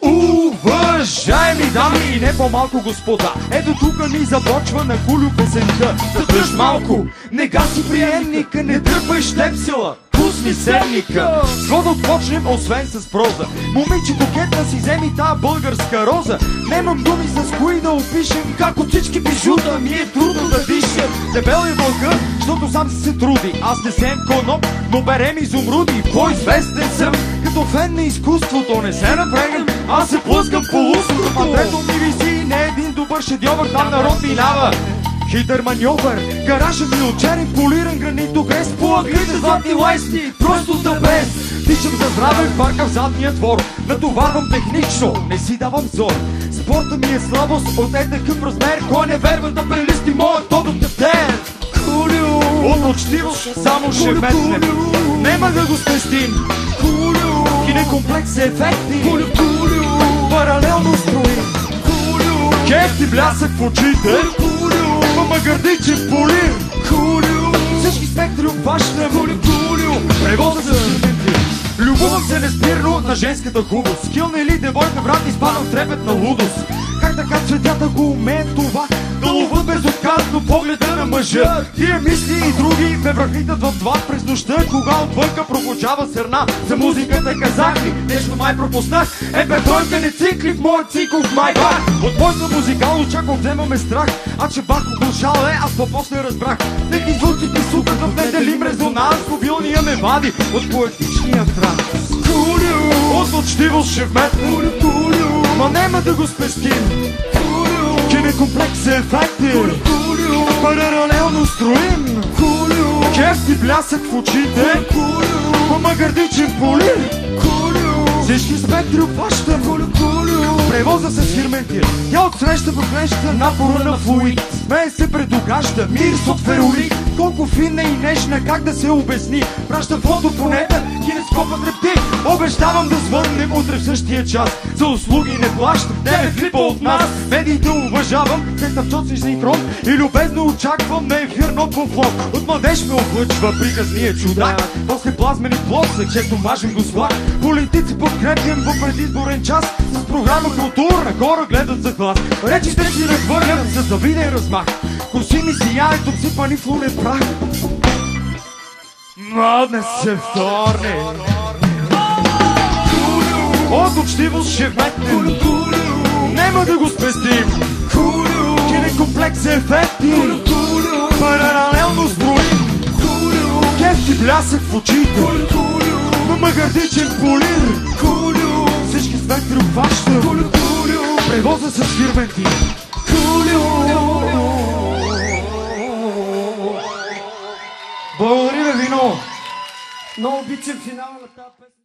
Уважаеми дами и не по-малко господа, ето тук ми започва на Кулю песента. Задъж малко, не гаси приемника, не дърпай шлепсила, пусни серника. С какво да отпочнем, освен с проза? Момиче кокетна си вземи тая българска роза. Немам думи с кои да опишем, как от всички бижута ми е трудно да дишам. Дебел е вълка, защото сам се труди. Аз не съм коноп, но берем изумруди. По-известен съм като фен на изкуството. Не се напрегам, аз се плъскам по луското. Патрето ми виси, не един добър шедьовър, там народ минава. Хитър маньовър, гаражът ми от черен полиран гранит огрез. По аглите златни лайсти, просто да без. Тичам за здраве, парка в задния двор. Натоварвам технично, не си давам зор. Спорта ми е слабост от такъв размер. Кой не верва да прелисти моят тодо тефтер? Кулю, от учтивост само ще метнем, нема да го спестим. Кулю, кинекомплекс е ефектни. Паралелно строим. Кеф ти блясък в очите, мама гърдичен полир. Всички спектри обхващам, превоза за студенти. Любовам се неспирно на женската хубост. Килна или девойка, брат, изпадам в трепет на лудост. Как така цветята го умеят това, да ловат безотказно погледа на мъжа. Тия мисли и други ме връхлитат в това през нощта, кога отвънка прозвучава сърна. За музиката казах ли, нещо май пропуснах. Тройка не цикли в моят цикъл в майбах. От моята музикално чаком вземаме страх. А че бах оглушал аз по-после разбрах. Техни звуци присукат в неделим резонанс. Ковилния ме вади от поетичния транс. От учтивост ще вметнем, но нема да го спестим. Кинекомплекс е ефектен, паралелно строим. Кеф ти блясък в очите, мама гърдичен полир. Всички спектри обхващам, превоза с фирменти. Тя отсреща в неща напора на флуид. Смее се предугажда, мирис от феролит. Колко финна и нежна, как да се обясни. Праща фотофонета, кинескопът репти. Обещавам да звъннем утре в същия час. За услуги не плащам, 9 клипа от нас. Медиите уважавам, те тъпчот си синхрон. И любезно очаквам на ефир нов флот. От младеж ме облъчва приказния чудак. После плазмени плосък, често мажем го с влак. Политици подкрепям в предизборен час. С програма културна, хора гледат за глас. Речи ще си развърням с завиден размах. Коси ми сияят обсипани в лунен прах. Но днес е вторник. От учтивост ще вметнем, нема да го спестим. Кинекомплекс е ефектен, паралелно строим. Кеф ти блясък в очите, мама гърдичен полир. Всички спектри обхващам, превоза с фирменти. Благодаря ви много. Много обичам финала на тази песен.